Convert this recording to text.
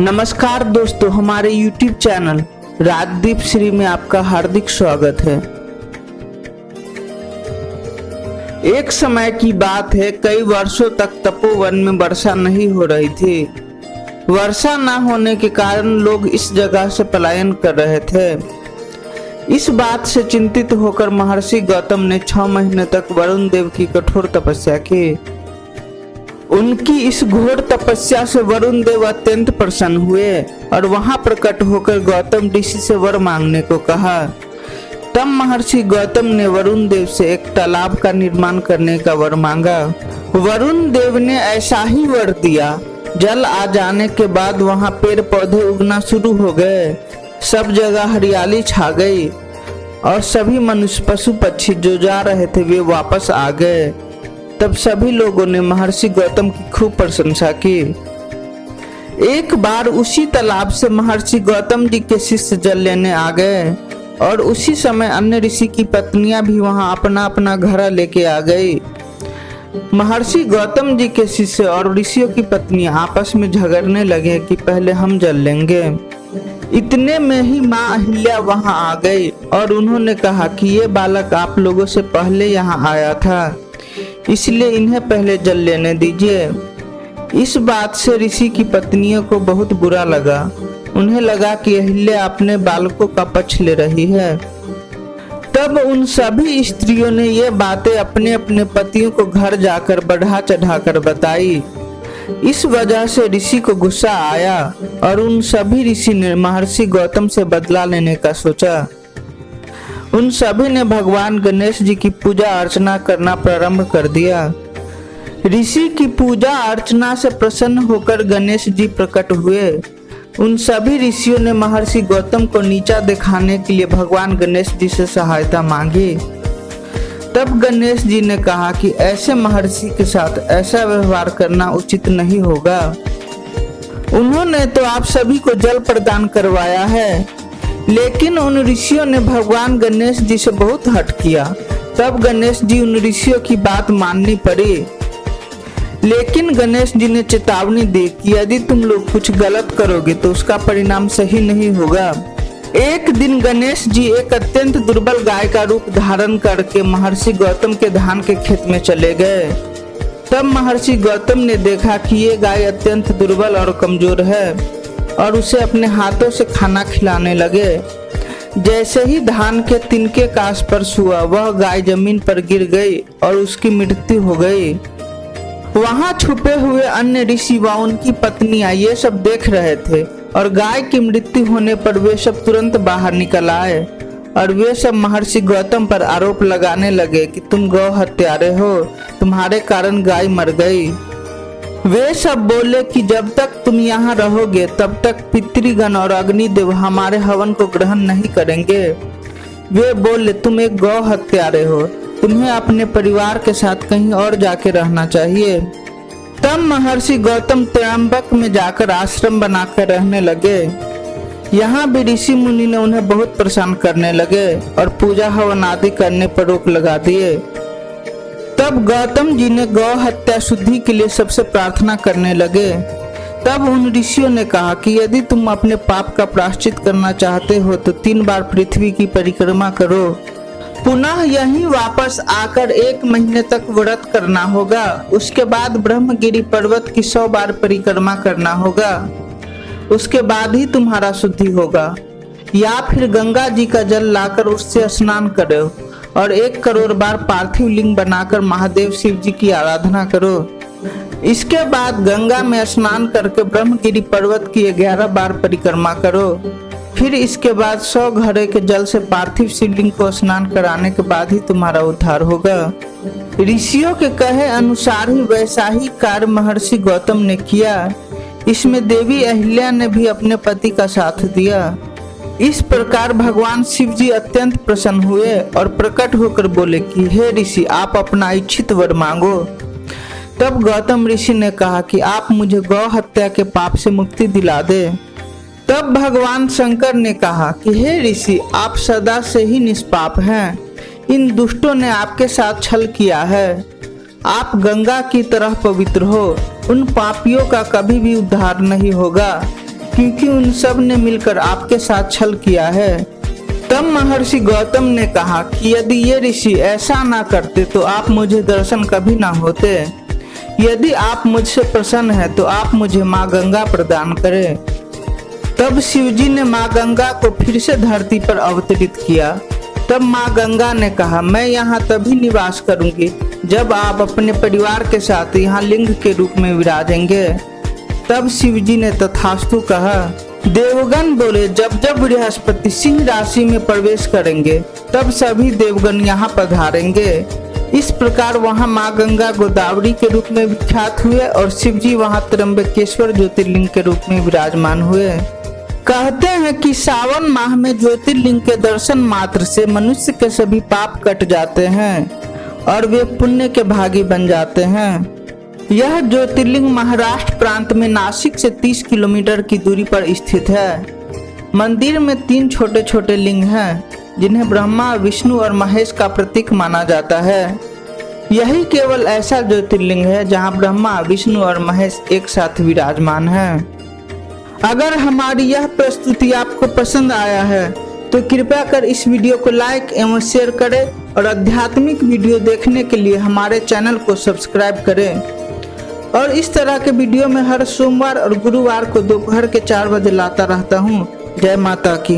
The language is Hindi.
नमस्कार दोस्तों, हमारे YouTube चैनल राजदीप श्री में आपका हार्दिक स्वागत है। एक समय की बात है, कई वर्षों तक तपोवन में वर्षा नहीं हो रही थी। वर्षा न होने के कारण लोग इस जगह से पलायन कर रहे थे। इस बात से चिंतित होकर महर्षि गौतम ने 6 महीने तक वरुण देव की कठोर तपस्या की। उनकी इस घोर तपस्या से वरुण देव अत्यंत प्रसन्न हुए और वहां प्रकट होकर गौतम ऋषि से वर मांगने को कहा। तब महर्षि गौतम ने वरुण देव से एक तालाब का निर्माण करने का वर मांगा। वरुण देव ने ऐसा ही वर दिया। जल आ जाने के बाद वहां पेड़ पौधे उगना शुरू हो गए। सब जगह हरियाली छा गई और सभी मनुष्य पशु पक्षी जो जा रहे थे वे वापस आ गए। तब सभी लोगों ने महर्षि गौतम की खूब प्रशंसा की। एक बार उसी तालाब से महर्षि गौतम जी के शिष्य जल लेने आ गए और उसी समय अन्य ऋषि की पत्नियां भी वहां अपना अपना घड़ा लेके आ गई। महर्षि गौतम जी के शिष्य और ऋषियों की पत्नियां आपस में झगड़ने लगे कि पहले हम जल लेंगे। इतने में ही माँ अहिल्या वहां आ गई और उन्होंने कहा कि ये बालक आप लोगों से पहले यहाँ आया था, इसलिए इन्हें पहले जल लेने दीजिए। इस बात से ऋषि की पत्नियों को बहुत बुरा लगा। उन्हें लगा कि अहिल्या अपने बालकों का पक्ष ले रही है। तब उन सभी स्त्रियों ने ये बातें अपने अपने पतियों को घर जाकर बढ़ा चढ़ाकर बताई। इस वजह से ऋषि को गुस्सा आया और उन सभी ऋषि ने महर्षि गौतम से बदला लेने का सोचा। उन सभी ने भगवान गणेश जी की पूजा अर्चना करना प्रारंभ कर दिया। ऋषि की पूजा अर्चना से प्रसन्न होकर गणेश जी प्रकट हुए। उन सभी ऋषियों ने महर्षि गौतम को नीचा दिखाने के लिए भगवान गणेश जी से सहायता मांगी। तब गणेश जी ने कहा कि ऐसे महर्षि के साथ ऐसा व्यवहार करना उचित नहीं होगा। उन्होंने तो आप सभी को जल प्रदान करवाया है, लेकिन उन ऋषियों ने भगवान गणेश जी से बहुत हट किया। तब गणेश जी उन ऋषियों की बात माननी पड़ी, लेकिन गणेश जी ने चेतावनी दी कि यदि तुम लोग कुछ गलत करोगे तो उसका परिणाम सही नहीं होगा। एक दिन गणेश जी एक अत्यंत दुर्बल गाय का रूप धारण करके महर्षि गौतम के धान के खेत में चले गए। तब महर्षि गौतम ने देखा कि ये गाय अत्यंत दुर्बल और कमजोर है और उसे अपने हाथों से खाना खिलाने लगे। जैसे ही धान के तिनके का स्पर्श हुआ, वह गाय जमीन पर गिर गई और उसकी मृत्यु हो गई। वहां छुपे हुए अन्य ऋषि व उनकी पत्नियां ये सब देख रहे थे और गाय की मृत्यु होने पर वे सब तुरंत बाहर निकल आए और वे सब महर्षि गौतम पर आरोप लगाने लगे कि तुम गौ हत्यारे हो, तुम्हारे कारण गाय मर गई। वे सब बोले कि जब तक तुम यहाँ रहोगे तब तक पितृगण और अग्निदेव हमारे हवन को ग्रहण नहीं करेंगे। वे बोले तुम एक गौ हत्यारे हो, तुम्हें अपने परिवार के साथ कहीं और जाके रहना चाहिए। तब महर्षि गौतम त्रयंबक में जाकर आश्रम बनाकर रहने लगे। यहाँ भी ऋषि मुनि ने उन्हें बहुत परेशान करने लगे और पूजा हवन आदि करने पर रोक लगा दिए। तब गौतम जी ने गौ हत्या शुद्धि के लिए सबसे प्रार्थना करने लगे। तब उन ऋषियों ने कहा कि यदि तुम अपने पाप का प्रायश्चित करना चाहते हो तो 3 बार पृथ्वी की परिक्रमा करो। पुनः यहीं वापस आकर 1 महीने तक व्रत करना होगा। उसके बाद ब्रह्मगिरी पर्वत की 100 बार परिक्रमा करना होगा। उसके बाद ही तुम्हारा शुद्धि होगा। या फिर गंगा जी का जल लाकर उससे स्नान करो और 1 करोड़ बार पार्थिव लिंग बनाकर महादेव शिव जी की आराधना करो। इसके बाद गंगा में स्नान करके ब्रह्मगिरी पर्वत की 11 बार परिक्रमा करो। फिर इसके बाद 100 घड़े के जल से पार्थिव शिवलिंग को स्नान कराने के बाद ही तुम्हारा उद्धार होगा। ऋषियों के कहे अनुसार ही वैसा ही कार्य महर्षि गौतम ने किया। इसमें देवी अहिल्या ने भी अपने पति का साथ दिया। इस प्रकार भगवान शिव जी अत्यंत प्रसन्न हुए और प्रकट होकर बोले कि हे ऋषि, आप अपना इच्छित वर मांगो। तब गौतम ऋषि ने कहा कि आप मुझे गौ हत्या के पाप से मुक्ति दिला दे। तब भगवान शंकर ने कहा कि हे ऋषि, आप सदा से ही निष्पाप हैं। इन दुष्टों ने आपके साथ छल किया है। आप गंगा की तरह पवित्र हो। उन पापियों का कभी भी उद्धार नहीं होगा। क्योंकि उन सब ने मिलकर आपके साथ छल किया है। तब महर्षि गौतम ने कहा कि यदि ये ऋषि ऐसा ना करते तो आप मुझे दर्शन कभी ना होते। यदि आप मुझसे प्रसन्न हैं तो आप मुझे माँ गंगा प्रदान करें। तब शिवजी ने माँ गंगा को फिर से धरती पर अवतरित किया। तब माँ गंगा ने कहा, मैं यहाँ तभी निवास करूंगी जब आप अपने परिवार के साथ यहाँ लिंग के रूप में विराजेंगे। तब शिवजी ने तथास्तु कहा। देवगण बोले, जब जब बृहस्पति सिंह राशि में प्रवेश करेंगे तब सभी देवगण यहाँ पधारेंगे। इस प्रकार वहाँ माँ गंगा गोदावरी के रूप में विख्यात हुए और शिवजी वहाँ त्र्यंबकेश्वर ज्योतिर्लिंग के रूप में विराजमान हुए। कहते हैं कि सावन माह में ज्योतिर्लिंग के दर्शन मात्र से मनुष्य के सभी पाप कट जाते हैं और वे पुण्य के भागी बन जाते हैं। यह ज्योतिर्लिंग महाराष्ट्र प्रांत में नासिक से 30 किलोमीटर की दूरी पर स्थित है। मंदिर में 3 छोटे छोटे लिंग हैं जिन्हें ब्रह्मा, विष्णु और महेश का प्रतीक माना जाता है। यही केवल ऐसा ज्योतिर्लिंग है जहां ब्रह्मा, विष्णु और महेश एक साथ विराजमान हैं। अगर हमारी यह प्रस्तुति आपको पसंद आया है तो कृपया कर इस वीडियो को लाइक एवं शेयर करें और आध्यात्मिक वीडियो देखने के लिए हमारे चैनल को सब्सक्राइब करें। और इस तरह के वीडियो में हर सोमवार और गुरुवार को दोपहर के 4 बजे लाता रहता हूँ। जय माता की।